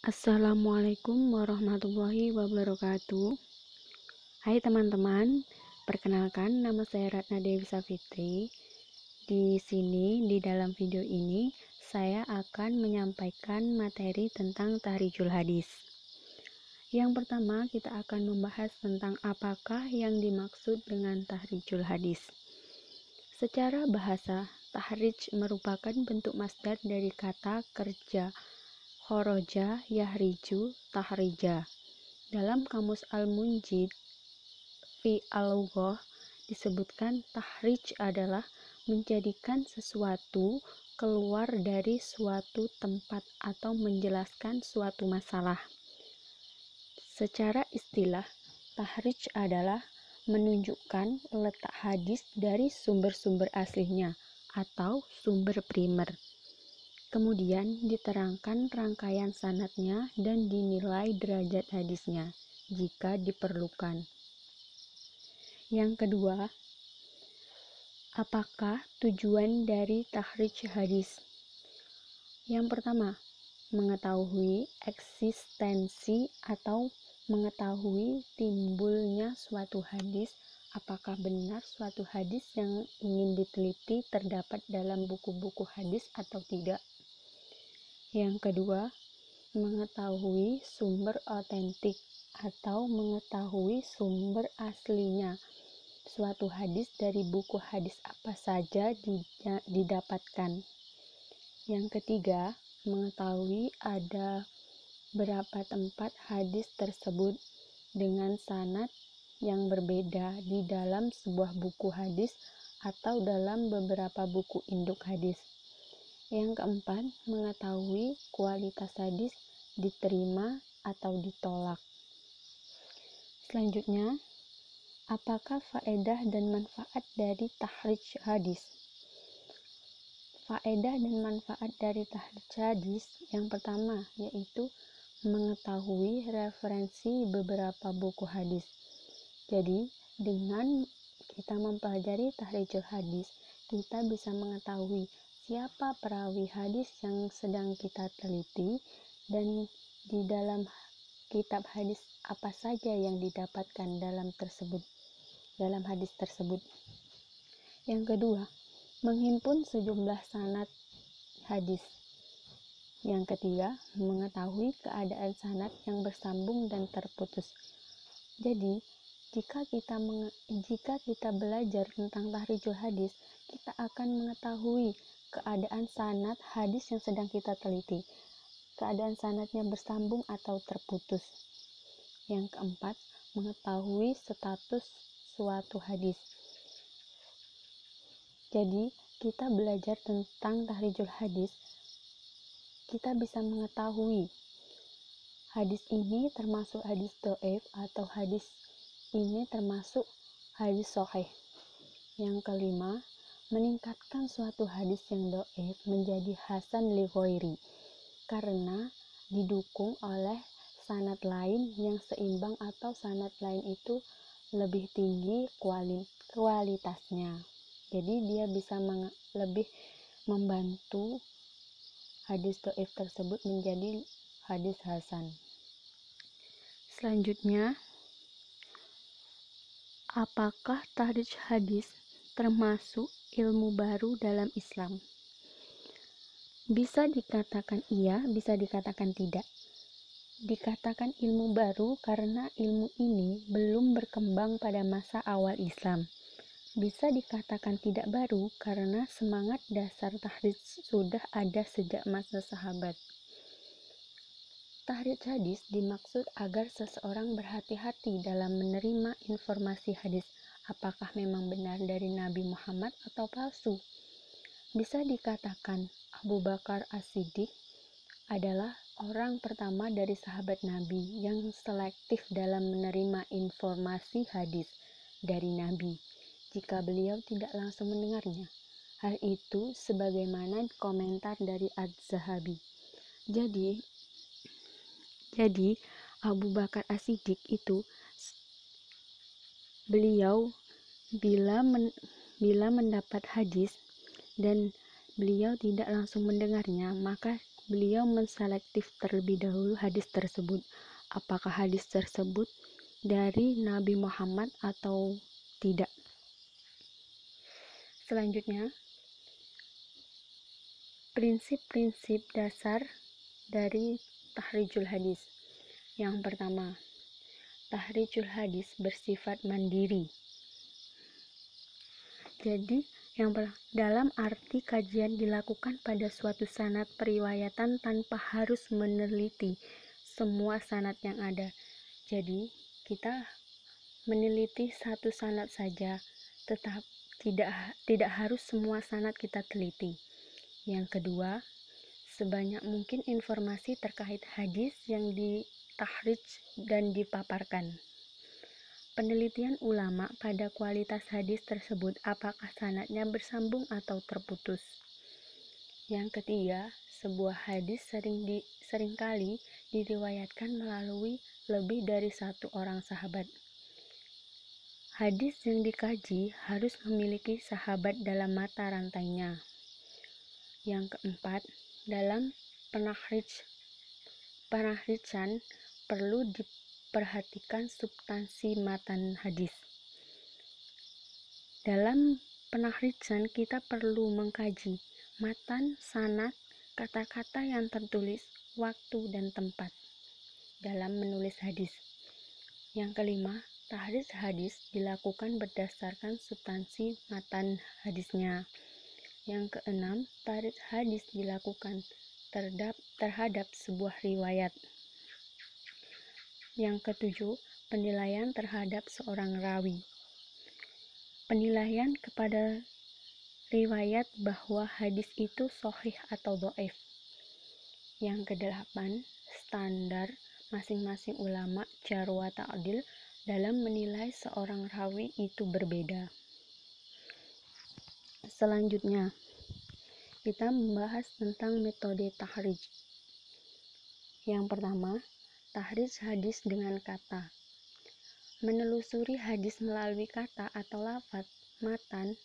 Assalamualaikum warahmatullahi wabarakatuh. Hai teman-teman, perkenalkan nama saya Ratna Dewi Safitri. Di sini, di dalam video ini, saya akan menyampaikan materi tentang Tahrijul Hadis. Yang pertama, kita akan membahas tentang apakah yang dimaksud dengan Tahrijul Hadis. Secara bahasa, tahrij merupakan bentuk masdar dari kata kerja khoroja yahriju tahrija. Dalam kamus Al-Munjid fi al-Lughah disebutkan tahrij adalah menjadikan sesuatu keluar dari suatu tempat atau menjelaskan suatu masalah. Secara istilah, tahrij adalah menunjukkan letak hadis dari sumber-sumber aslinya atau sumber primer. Kemudian diterangkan rangkaian sanadnya dan dinilai derajat hadisnya jika diperlukan. Yang kedua, apakah tujuan dari tahrij hadis? Yang pertama, mengetahui eksistensi atau mengetahui timbulnya suatu hadis, apakah benar suatu hadis yang ingin diteliti terdapat dalam buku-buku hadis atau tidak. Yang kedua, mengetahui sumber otentik atau mengetahui sumber aslinya suatu hadis dari buku hadis apa saja didapatkan. Yang ketiga, mengetahui ada berapa tempat hadis tersebut dengan sanad yang berbeda di dalam sebuah buku hadis atau dalam beberapa buku induk hadis. Yang keempat, mengetahui kualitas hadis diterima atau ditolak. Selanjutnya, apakah faedah dan manfaat dari tahrij hadis? Faedah dan manfaat dari tahrij hadis yang pertama yaitu mengetahui referensi beberapa buku hadis. Jadi, dengan kita mempelajari tahrijul hadis, kita bisa mengetahui siapa perawi hadis yang sedang kita teliti dan di dalam kitab hadis apa saja yang didapatkan dalam hadis tersebut. Yang kedua, menghimpun sejumlah sanad hadis. Yang ketiga, mengetahui keadaan sanad yang bersambung dan terputus. Jadi, jika kita belajar tentang tahrijul hadis, kita akan mengetahui keadaan sanad hadis yang sedang kita teliti. Keadaan sanadnya bersambung atau terputus. Yang keempat, mengetahui status suatu hadis. Jadi, kita belajar tentang tahrijul hadis, kita bisa mengetahui hadis ini termasuk hadis dhaif atau hadis ini termasuk hadis sahih. Yang kelima, meningkatkan suatu hadis yang dhaif menjadi hasan li ghairi karena didukung oleh sanad lain yang seimbang atau sanad lain itu lebih tinggi kualitasnya. Jadi dia bisa lebih membantu hadis dhaif tersebut menjadi hadis hasan. Selanjutnya, apakah tahrij hadis termasuk ilmu baru dalam Islam? Bisa dikatakan iya, bisa dikatakan tidak. Dikatakan ilmu baru karena ilmu ini belum berkembang pada masa awal Islam. Bisa dikatakan tidak baru karena semangat dasar tahrij sudah ada sejak masa sahabat. Tahrij hadis dimaksud agar seseorang berhati-hati dalam menerima informasi hadis, apakah memang benar dari Nabi Muhammad atau palsu. Bisa dikatakan Abu Bakar As-Siddiq adalah orang pertama dari sahabat Nabi yang selektif dalam menerima informasi hadis dari Nabi jika beliau tidak langsung mendengarnya. Hal itu sebagaimana komentar dari Az-Zahabi. Jadi Abu Bakar As-Siddiq itu beliau bila mendapat hadis dan beliau tidak langsung mendengarnya, maka beliau menselektif terlebih dahulu hadis tersebut. Apakah hadis tersebut dari Nabi Muhammad atau tidak. Selanjutnya, prinsip-prinsip dasar dari tahrijul hadis. Yang pertama, tahrijul hadis bersifat mandiri. Jadi, dalam arti kajian dilakukan pada suatu sanad periwayatan tanpa harus meneliti semua sanad yang ada. Jadi, kita meneliti satu sanad saja, tetap tidak harus semua sanad kita teliti. Yang kedua, sebanyak mungkin informasi terkait hadis yang ditahrij dan dipaparkan. Penelitian ulama pada kualitas hadis tersebut, apakah sanadnya bersambung atau terputus. Yang ketiga, sebuah hadis seringkali diriwayatkan melalui lebih dari satu orang sahabat. Hadis yang dikaji harus memiliki sahabat dalam mata rantainya. Yang keempat, dalam penahrijan perlu diperhatikan substansi matan hadis. Dalam penahrijan kita perlu mengkaji matan, sanad, kata-kata yang tertulis, waktu dan tempat dalam menulis hadis. Yang kelima, tahrij hadis dilakukan berdasarkan substansi matan hadisnya. Yang keenam, tahrij hadis dilakukan terhadap sebuah riwayat. Yang ketujuh, penilaian terhadap seorang rawi. Penilaian kepada riwayat bahwa hadis itu sahih atau dhaif. Yang kedelapan, standar masing-masing ulama jarh wa ta'dil dalam menilai seorang rawi itu berbeda. Selanjutnya, kita membahas tentang metode tahrij. Yang pertama, tahrij hadis dengan kata. Menelusuri hadis melalui kata atau lafaz matan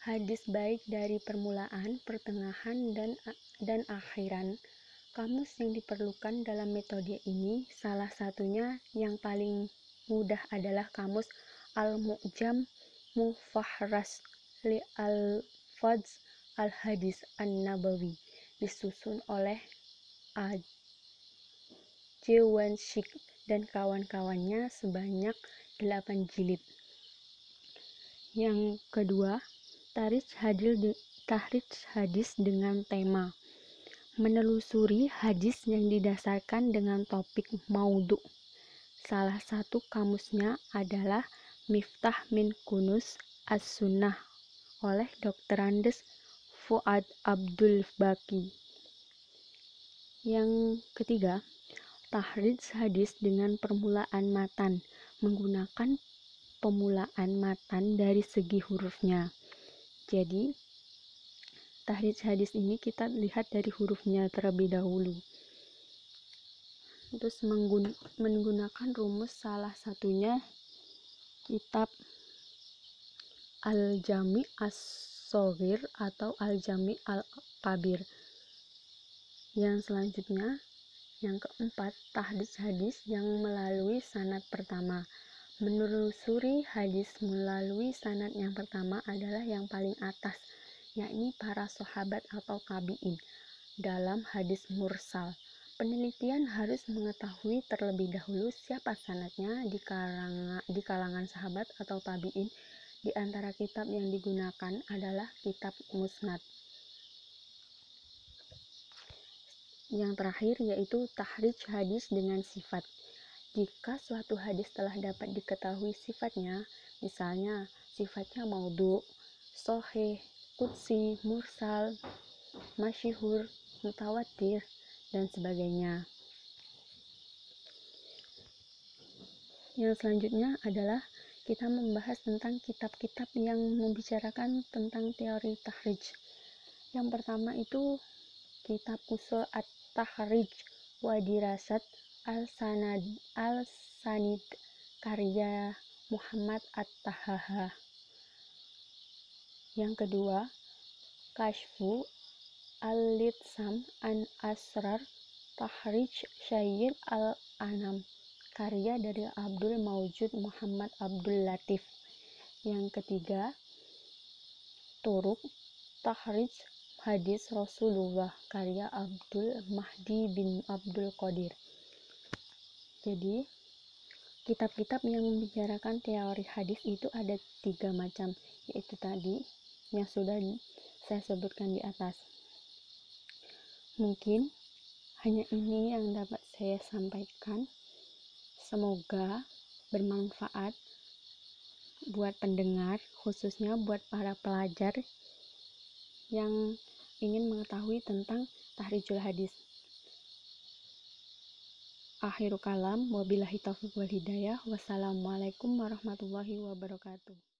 hadis baik dari permulaan, pertengahan, dan akhiran. Kamus yang diperlukan dalam metode ini salah satunya yang paling mudah adalah kamus Al-Mu'jam Mufahras li Al-Fadz Al-Hadis An-Nabawi, disusun oleh Al-Jawanshik dan kawan-kawannya sebanyak 8 jilid. Yang kedua, tahrij hadis dengan tema. Menelusuri hadis yang didasarkan dengan topik maudhu. Salah satu kamusnya adalah Miftah min Kunuz As-Sunnah oleh Dr. Andes Fuad Abdul Baqi. Yang ketiga, tahrij hadis dengan permulaan matan, menggunakan pemulaan matan dari segi hurufnya. Jadi, tahrij hadis ini kita lihat dari hurufnya terlebih dahulu. Terus menggunakan rumus salah satunya kitab Al-Jami' As-Shaghir atau Al-Jami' Al-Kabir. Yang selanjutnya, yang keempat, tahrij hadis yang melalui sanad pertama. Menelusuri hadis melalui sanad yang pertama adalah yang paling atas, yakni para sahabat atau tabi'in. Dalam hadis mursal, penelitian harus mengetahui terlebih dahulu siapa sanadnya di kalangan sahabat atau tabi'in. Di antara kitab yang digunakan adalah kitab musnad. Yang terakhir yaitu tahrij hadis dengan sifat. Jika suatu hadis telah dapat diketahui sifatnya, misalnya sifatnya maudhu, sahih, qudsi, mursal, masyhur, mutawatir, dan sebagainya. Yang selanjutnya adalah kita membahas tentang kitab-kitab yang membicarakan tentang teori tahrij. Yang pertama itu kitab Ushul At-Tahrij wa Dirasat Al-Sanid karya Muhammad At-Tahaha. Yang kedua, Kashfu Al-Litsam an Asrar Tahrij Syair Al-Anam, karya dari Abdul Maujud Muhammad Abdul Latif. Yang ketiga, Turuk Tahrij Hadis Rasulullah, karya Abdul Mahdi bin Abdul Qadir. Jadi, kitab-kitab yang membicarakan teori hadis itu ada 3 macam, yaitu tadi yang sudah saya sebutkan di atas. Mungkin hanya ini yang dapat saya sampaikan. Semoga bermanfaat buat pendengar, khususnya buat para pelajar yang ingin mengetahui tentang tahrijul hadis. Akhirul kalam, wabillahi taufiq wal hidayah. Wassalamualaikum warahmatullahi wabarakatuh.